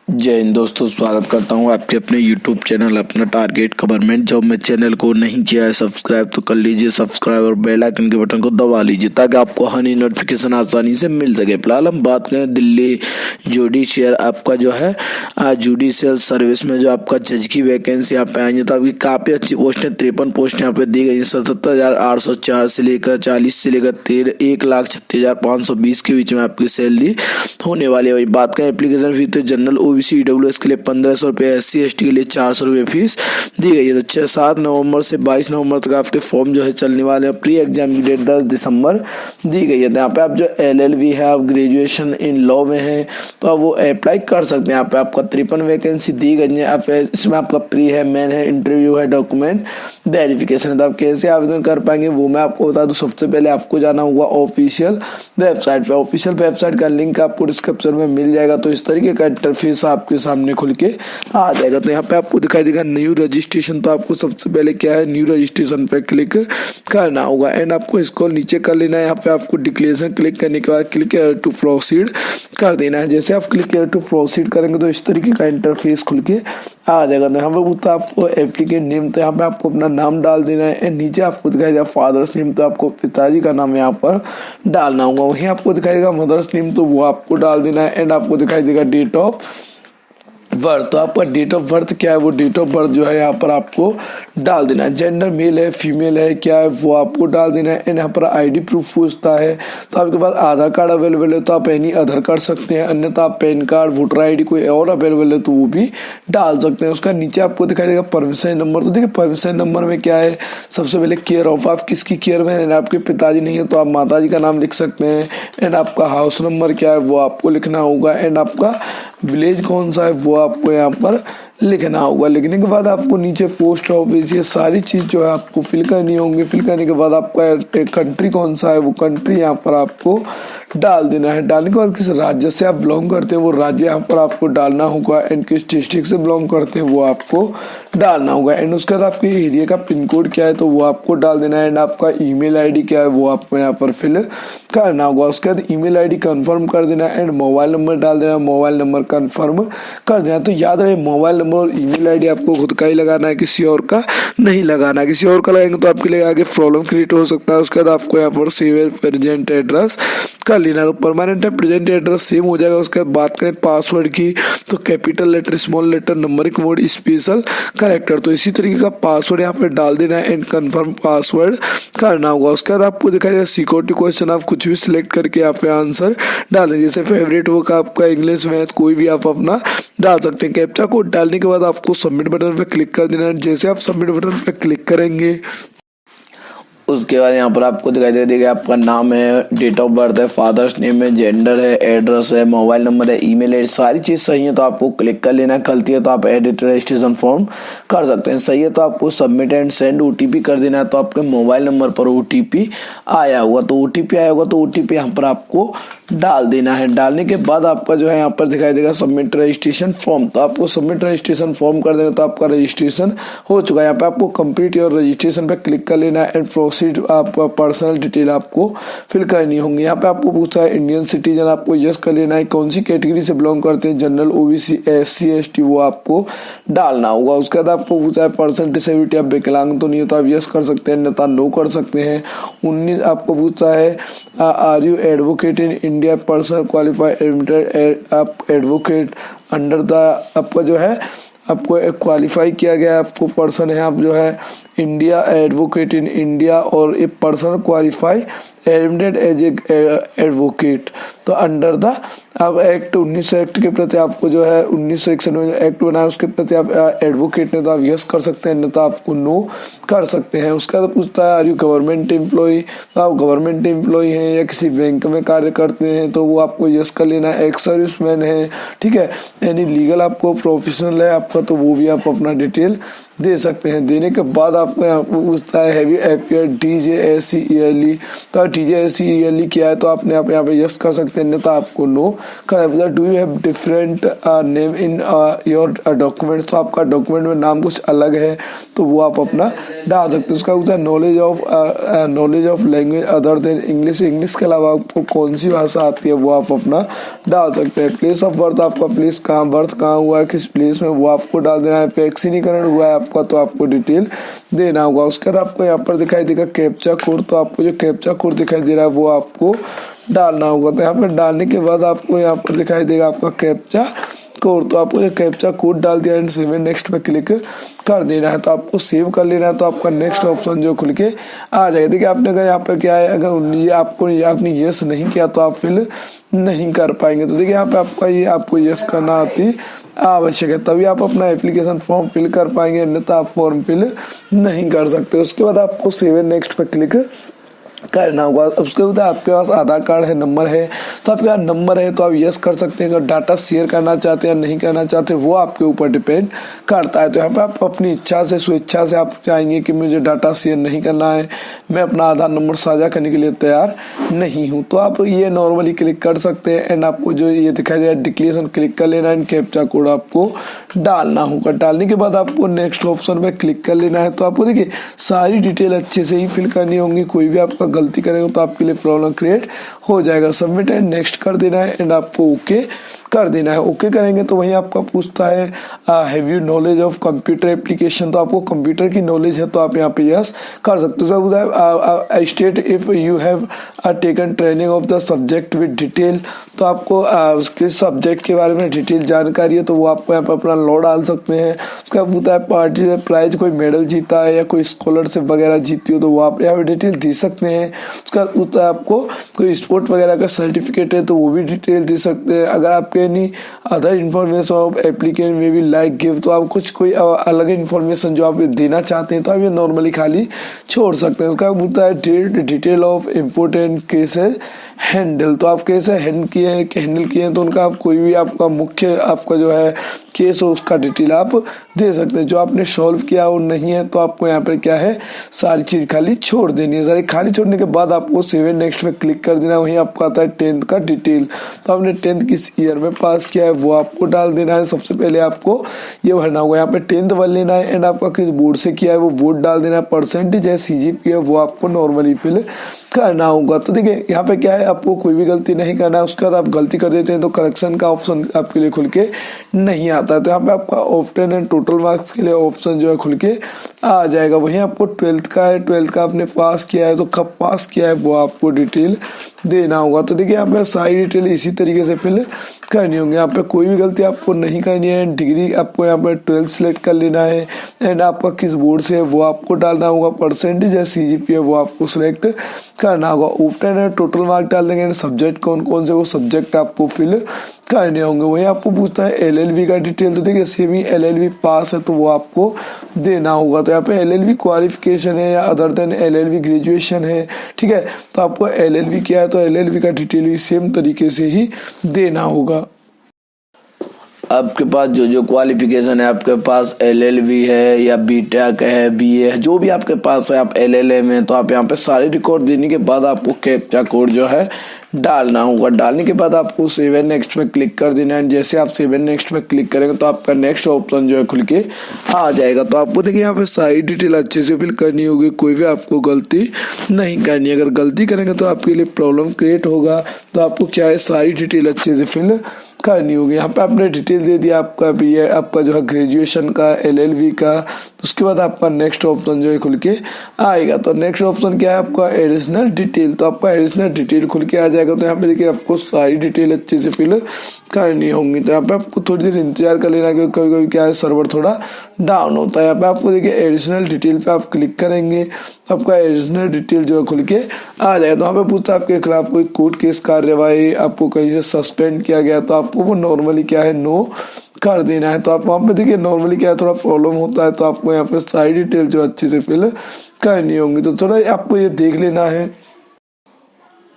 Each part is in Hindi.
जय हिंद दोस्तों, स्वागत करता हूं आपके अपने YouTube चैनल अपना टारगेट गवर्नमेंट जॉब में। चैनल को नहीं किया है सब्सक्राइब तो कर लीजिए सब्सक्राइब और बेल आइकन के बटन को दबा लीजिए ताकि आपको हनी नोटिफिकेशन आसानी से मिल सके। फिलहाल हम बात करें दिल्ली जुडिशियल आपका जो है जुडिशियल सर्विस में जो आपका जज की वैकेंसी यहाँ पे आई है, तो आपकी काफ़ी अच्छी पोस्ट है। 53 पोस्ट यहाँ पे दी गई है। 77,804 से लेकर 40 से लेकर 1,36,520 के बीच में आपकी सैलरी होने वाली है। वही बात करें एप्लीकेशन फीस तो जनरल OBC EWS के लिए 1,500 रुपये, SC ST के लिए 400 रुपये फीस दी गई है। तो 7 नवंबर से 22 नवंबर तक आपके फॉर्म जो है चलने वाले हैं। प्री एग्जाम की डेट 10 दिसंबर दी गई है। तो यहाँ पे आप जो LLB है, आप ग्रेजुएशन इन लॉ में है तो आप वो अप्लाई कर सकते हैं। यहाँ पे आपका 53 वैकेंसी दी गई है। आप इसमें आपका प्री है, मेन है, इंटरव्यू है, डॉक्यूमेंट वेरिफिकेशन है। तो आप कैसे आवेदन कर पाएंगे वो मैं आपको बता दूं। सबसे पहले आपको जाना होगा ऑफिशियल वेबसाइट पे। ऑफिशियल वेबसाइट का लिंक आपको डिस्क्रिप्शन में मिल जाएगा। तो इस तरीके का इंटरफेस आपके सामने खुल के आ जाएगा। तो यहाँ पे आपको दिखाई देगा न्यू रजिस्ट्रेशन। तो आपको सबसे पहले क्या है, न्यू रजिस्ट्रेशन पे क्लिक करना होगा एंड आपको इसको नीचे कर लेना है। यहाँ पे आपको डिक्लेरेशन क्लिक करने के बाद क्लिक टू प्रोसीड कर देना है। जैसे आप क्लिक टू प्रोसीड करेंगे तो इस तरीके का इंटरफेस खुल के आ जाएगा। तो यहाँ पे तो आपको एप्लीकेंट नेम, तो यहाँ पे आपको अपना नाम डाल देना है एंड नीचे आपको दिखाई देगा फादर्स नेम, तो आपको पिताजी का नाम यहाँ पर डालना होगा। वहीं आपको दिखाई देगा मदर्स नेम, तो वो आपको डाल देना है एंड आपको दिखाई देगा डेट ऑफ बर्थ। तो आपका डेट ऑफ बर्थ क्या है, वो डेट ऑफ बर्थ जो है यहाँ पर आपको डाल देना है। जेंडर मेल है फीमेल है क्या है वो आपको डाल देना है एंड यहाँ पर ID प्रूफ पूछता है। तो आपके पास आधार कार्ड अवेलेबल है तो आप एनी आधार कार्ड सकते हैं, अन्यथा आप पैन कार्ड, वोटर ID कोई और अवेलेबल है तो वो भी डाल सकते हैं। उसका नीचे आपको दिखाई देगा परमिशन नंबर। तो देखिए परमिशन नंबर में क्या है, सबसे पहले केयर ऑफ, आप किसकी केयर में है। आपके पिताजी नहीं है तो आप माताजी का नाम लिख सकते हैं एंड आपका हाउस नंबर क्या है वो आपको लिखना होगा एंड आपका विलेज कौन सा है वो आपको यहाँ पर लिखना होगा। लिखने के बाद आपको नीचे पोस्ट ऑफिस, ये सारी चीज़ जो है आपको फिल करनी होंगी। फिल करने के बाद आपका कंट्री कौन सा है वो कंट्री यहाँ पर आपको डाल देना है। डालने के बाद किस राज्य से आप बिलोंग करते हैं वो राज्य यहाँ पर आपको डालना होगा एंड किस डिस्ट्रिक्ट से बिलोंग करते हैं वो आपको डालना होगा एंड उसके बाद आपके एरिया का पिन कोड क्या है तो वो आपको डाल देना है एंड आपका ईमेल ID क्या है वो आपको यहाँ पर फिल करना होगा। उसके बाद ईमेल ID कंफर्म कर देना एंड मोबाइल नंबर डाल देना, मोबाइल नंबर कंफर्म कर देना। तो याद रहे मोबाइल नंबर और ईमेल ID आपको खुद का ही लगाना है, किसी और का नहीं लगाना है। किसी और का लगाएंगे तो आपके लिए आगे प्रॉब्लम क्रिएट हो सकता है। उसके बाद आपको यहाँ पर सेव एज प्रेजेंट एड्रेस कर लेना। तो परमानेंट है प्रेजेंट एड्रेस सेम हो जाएगा। उसके बाद बात करें पासवर्ड की तो capital letter, small letter, numeric mode, special character. तो इसी तरीके का पासवर्ड यहाँ पे डाल देना है एंड कंफर्म पासवर्ड करना होगा। उसके बाद आपको दिखाई देगा सिक्योरिटी क्वेश्चन, आप कुछ भी सिलेक्ट करके यहाँ पे आंसर डाल देंगे। जैसे फेवरेट होगा आपका इंग्लिश, मैथ, कोई भी आप अपना डाल सकते हैं। कैप्चा कोड डालने के बाद आपको सबमिट बटन पे क्लिक कर देना है। जैसे आप सबमिट बटन पे क्लिक करेंगे उसके बाद यहाँ पर आपको दिखाई दे देगा आपका नाम है, डेट ऑफ बर्थ है, फादर्स नेम है, जेंडर है, एड्रेस है, मोबाइल नंबर है, ईमेल है, सारी चीज़ सही है तो आपको क्लिक कर लेना है। गलती है तो आप एडिट रजिस्ट्रेशन फॉर्म कर सकते हैं। सही है तो आपको सबमिट एंड सेंड OTP कर देना है। तो आपके मोबाइल नंबर पर OTP आया होगा तो OTP आया होगा तो OTP यहाँ पर आपको डाल देना है। डालने के बाद आपका जो है यहाँ पर दिखाई देगा सबमिट रजिस्ट्रेशन फॉर्म। तो आपको सबमिट रजिस्ट्रेशन फॉर्म कर देंगे तो आपका रजिस्ट्रेशन हो चुका है। यहाँ पे आपको कंप्लीट योर रजिस्ट्रेशन पे क्लिक कर लेना है एंड प्रोसीड, आपका पर्सनल डिटेल आपको फिल करनी होंगी। यहाँ पे आपको पूछा है इंडियन सिटीजन, आपको यस कर लेना है। कौन सी कैटेगरी से बिलोंग करते हैं, जनरल, OBC, SC ST, वो आपको डालना होगा। उसके बाद आपको पूछा है पर्सन डिसेबिलिटी, आप विकलांग तो नहीं है तो आप यस कर सकते हैं, अन्यथा नो कर सकते हैं। 19 आपको पूछा है are you advocate in India, person qualified, आप एडवोकेट अंडर द, आपका जो है आपको क्वालिफाई किया गया आपको पर्सन है, आप जो है इंडिया एडवोकेट इन इंडिया और a person qualify admitted as advocate. तो अंडर द आप एक्ट 1900 एक्ट के प्रति आपको जो है 1991 एक्ट बना है उसके प्रति आप एडवोकेट ने तो आप यस कर सकते हैं, नहीं तो आपको नो कर सकते हैं। उसका तो पूछता है आर यू गवर्नमेंट एम्प्लॉय, तो आप गवर्नमेंट एम्प्लॉय हैं या किसी बैंक में कार्य करते हैं तो वो आपको यस कर लेना है। एक्स सर्विसमैन है, ठीक है, यानी लीगल आपको प्रोफेशनल है आपका तो वो भी आप अपना डिटेल दे सकते हैं। देने के बाद आपको यहाँ पर पूछता है have you appeared TJSC yearly, तो TJSC ईयरली किया है तो आपने आप यहाँ पे यस कर सकते हैं, नहीं तो आपको नो करना है। Do you have different name in your document, तो आपका डॉक्यूमेंट में नाम कुछ अलग है तो वो आप अपना डाल सकते हो। उसका होता है knowledge of language other than English, English के अलावा आपको कौन सी भाषा आती है वो आप अपना डाल सकते हैं। प्लेस ऑफ बर्थ, आपका प्लेस कहाँ बर्थ कहाँ हुआ है, किस प्लेस में, वो आपको डाल देना है। वैक्सीनीकरण हुआ है आपका तो आपको डिटेल देना होगा। उसके बाद आपको यहाँ पर दिखाई देगा कैप्चा कोड, तो आपको जो कैप्चा कोड दिखाई दे रहा है वो आपको डालना होगा। तो यहाँ पर डालने के बाद आपको यहाँ पर दिखाई देगा आपका कैप्चा कोड, तो आपको जो कैप्चा कोड डाल दिया एंड सेव नेक्स्ट पे क्लिक कर देना है। तो आपको सेव कर लेना है, तो आपका नेक्स्ट ऑप्शन जो खुल के आ जाएगा। देखिए आपने अगर यहाँ पर क्या है, अगर ये आपने यस नहीं किया तो आप फिल नहीं कर पाएंगे। तो देखिए यहाँ पे आपका ये आपको यस करना आती आवश्यक है, तभी आप अपना एप्लीकेशन फॉर्म फिल कर पाएंगे, अन्यथा आप फॉर्म फिल नहीं कर सकते। उसके बाद आपको सेव नेक्स्ट पे क्लिक करना होगा। उसके बाद आपके पास आधार कार्ड है, नंबर है, तो आपके पास नंबर है तो आप यस कर सकते हैं। अगर डाटा शेयर करना चाहते हैं या नहीं करना चाहते वो आपके ऊपर डिपेंड करता है। तो यहाँ पे आप अपनी इच्छा से स्वेच्छा से आप चाहेंगे कि मुझे डाटा शेयर नहीं करना है, मैं अपना आधार नंबर साझा करने के लिए तैयार नहीं हूँ, तो आप ये नॉर्मली क्लिक कर सकते हैं। एंड आपको जो ये दिखाई दे रहा है डिक्लेरेशन क्लिक कर लेना है एंड कैप्चा कोड आपको डालना होगा। डालने के बाद आपको नेक्स्ट ऑप्शन पे क्लिक कर लेना है। तो आपको देखिए सारी डिटेल अच्छे से ही फिल करनी होंगी, कोई भी आपका गलती करेगा तो आपके लिए प्रॉब्लम क्रिएट हो जाएगा। सबमिट एंड नेक्स्ट कर देना है एंड आपको ओके कर देना है। ओके करेंगे तो वहीं आपका पूछता है have you knowledge of computer application, तो आपको कंप्यूटर की नॉलेज है तो आप यहाँ पे यस कर सकते हो। State if you have taken training of the subject with detail, तो आपको उसके सब्जेक्ट के बारे में डिटेल जानकारी है तो वो आपको यहाँ पर अपना लॉ डाल सकते हैं। उसका होता है पार्टी प्राइज, कोई मेडल जीता है या कोई स्कॉलरशिप वगैरह जीती हो तो वो आप यहाँ पे डिटेल दे सकते हैं। उसका होता है आपको कोई स्पोर्ट वगैरह का सर्टिफिकेट है तो वो भी डिटेल दे सकते हैं। अगर आपके any other information of applicant में भी लाइक गिव, तो आप कुछ कोई अलग इन्फॉर्मेशन जो आप देना चाहते हैं तो आप ये नॉर्मली खाली छोड़ सकते हैं। उसका होता है detail of important cases handle, तो आप कैसे हैंडल किए हैं तो उनका आप कोई भी आपका मुख्य आपका जो है केस हो उसका डिटेल आप दे सकते हैं। जो आपने सॉल्व किया वो नहीं है तो आपको यहाँ पर क्या है सारी चीज खाली छोड़ देनी है। सारी खाली छोड़ने के बाद आपको सेव नेक्स्ट पे क्लिक कर देना है। वहीं आपको आता है 10th का डिटेल, तो आपने 10th किस ईयर में पास किया है वो आपको डाल देना है। सबसे पहले आपको ये भरना होगा, यहाँ पे 10th वन लेना है एंड आपका किस बोर्ड से किया है वो बोर्ड डाल देना है। परसेंटेज है CGPA वो आपको नॉर्मली फिल करना होगा। तो देखिए यहाँ पे क्या है आपको कोई भी गलती नहीं करना है। उसके बाद आप गलती कर देते हैं तो करेक्शन का ऑप्शन आपके लिए खुल के नहीं आता है। तो यहाँ पे आपका ऑफ्टन एंड टोटल मार्क्स के लिए ऑप्शन जो है खुल के आ जाएगा। वहीं आपको 12th का है, 12th का आपने पास किया है तो कब पास किया है वो आपको डिटेल देना होगा। तो देखिए यहाँ पे सारी डिटेल इसी तरीके से फिल करनी होंगी। यहाँ पे कोई भी गलती आपको नहीं करनी है। डिग्री आपको यहाँ पे 12th सेलेक्ट कर लेना है एंड आपका किस बोर्ड से है वो आपको डालना होगा। परसेंटेज है CGPA वो आपको सिलेक्ट करना होगा। ऑफ्टन है टोटल मार्क डाल देंगे। सब्जेक्ट कौन कौन से वो सब्जेक्ट आपको फिल करने होंगे। वही आपको पूछता है LLB का डिटेल, तो देखिए सेमी LLB पास है तो वो आपको देना होगा। तो यहाँ पे LLB क्वालिफिकेशन है या अदर देन LLB ग्रेजुएशन है, ठीक है, तो आपको LLB क्या है तो LLB का डिटेल भी सेम तरीके से ही देना होगा। आपके पास जो क्वालिफिकेशन है, आपके पास LLB है या BTech है, BA है, जो भी आपके पास है, आप LLM है, तो आप यहाँ पे सारे रिकॉर्ड देने के बाद आपको कैप्चा कोड जो है डालना होगा। डालने के बाद आपको सेव एंड नेक्स्ट पे क्लिक कर देना है। जैसे आप सेव एंड नेक्स्ट पे क्लिक करेंगे तो आपका नेक्स्ट ऑप्शन जो है खुल के आ जाएगा। तो आपको देखिए यहाँ पे सारी डिटेल अच्छे से फिल करनी होगी, कोई भी आपको गलती नहीं करनी है। अगर गलती करेंगे तो आपके लिए प्रॉब्लम क्रिएट होगा। तो आपको क्या है सारी डिटेल अच्छे से फिल करनी होगी। यहाँ पे आपने डिटेल दे दिया आपका BA, आपका जो है ग्रेजुएशन का, LLB का। उसके बाद आपका नेक्स्ट ऑप्शन जो है खुल के आएगा। तो नेक्स्ट ऑप्शन क्या है आपका एडिशनल डिटेल, तो आपका एडिशनल डिटेल खुल के आ जाएगा। तो यहाँ पे देखिए आपको सारी डिटेल अच्छे से फिल करनी होंगी। तो यहाँ पे आपको थोड़ी देर इंतजार कर लेना क्योंकि कभी कभी क्या है सर्वर थोड़ा डाउन होता है। यहाँ पे आपको देखिए एडिशनल डिटेल पे आप क्लिक करेंगे तो आपका एडिशनल डिटेल जो है खुल के आ जाएगा। तो यहाँ पे पूछता है आपके खिलाफ कोई कोर्ट केस कार्यवाही, आपको कहीं से सस्पेंड किया गया तो आपको वो नॉर्मली क्या है नो कर देना है। तो आप वहाँ पे देखिए नॉर्मली क्या है थोड़ा प्रॉब्लम होता है तो आपको यहाँ पे सारी डिटेल जो अच्छे से फिल करनी होंगी। तो थोड़ा आपको ये देख लेना है।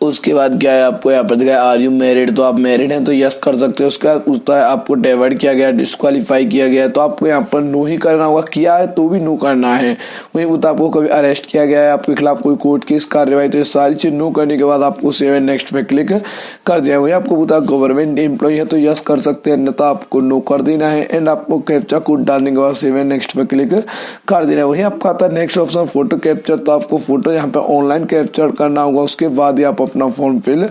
उसके बाद क्या है, आपको यहाँ पर दिखाया आर यू मैरिड, तो आप मैरिड हैं तो यस कर सकते हैं। उसका उसका आपको डेवर्ड किया गया, डिस्क्वालीफाई किया गया है तो आपको यहाँ पर नो ही करना होगा, किया है तो भी नो करना है। वहीं बता आपको कभी अरेस्ट किया गया है, आपके खिलाफ कोई कोर्ट केस कार्रवाई, तो ये सारी चीज नो करने के बाद आपको सेव एंड नेक्स्ट पे क्लिक कर दिया। वही आपको बता गवर्नमेंट एम्प्लॉय है तो यस कर सकते हैं, अन्यथा आपको नो कर देना है। एंड आपको कैप्चा कोड डालने के बाद सेव एंड नेक्स्ट पे क्लिक कर देना है। वही आपका आता है नेक्स्ट ऑप्शन फोटो कैप्चर, तो आपको फोटो यहाँ पे ऑनलाइन कैप्चर करना होगा, उसके बाद ही आप अपना फॉर्म फिल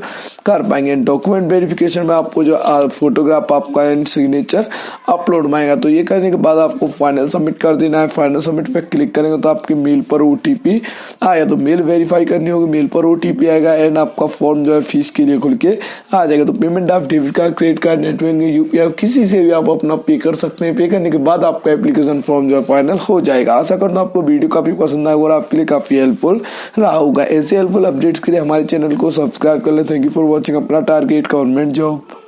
कर पाएंगे। डॉक्यूमेंट वेरिफिकेशन में आपको जो फोटोग्राफ आपका एंड सिग्नेचर अपलोड मांगेगा, तो ये करने के बाद आपको फाइनल सबमिट कर देना है। फाइनल सबमिट पे क्लिक करेंगे तो आपके मेल पर ओटीपी आएगा, तो मेल वेरीफाई करनी होगी, मेल पर ओटीपी आएगा एंड आपका फॉर्म जो है फीस के लिए खुल के आ जाएगा। तो पेमेंट आप debit card, credit card, net banking, UPI किसी से भी आप अपना पे कर सकते हैं। पे करने के बाद आपका एप्लीकेशन फॉर्म जो है फाइनल हो जाएगा। आशा करता हूं आपको वीडियो काफी पसंद आएगा और आपके लिए काफी हेल्पफुल रहा होगा। ऐसे हेल्पफुल अपडेट्स के लिए हमारे चैनल को सब्सक्राइब कर ले। Thank you for watching. अपना टारगेट गवर्नमेंट जॉब।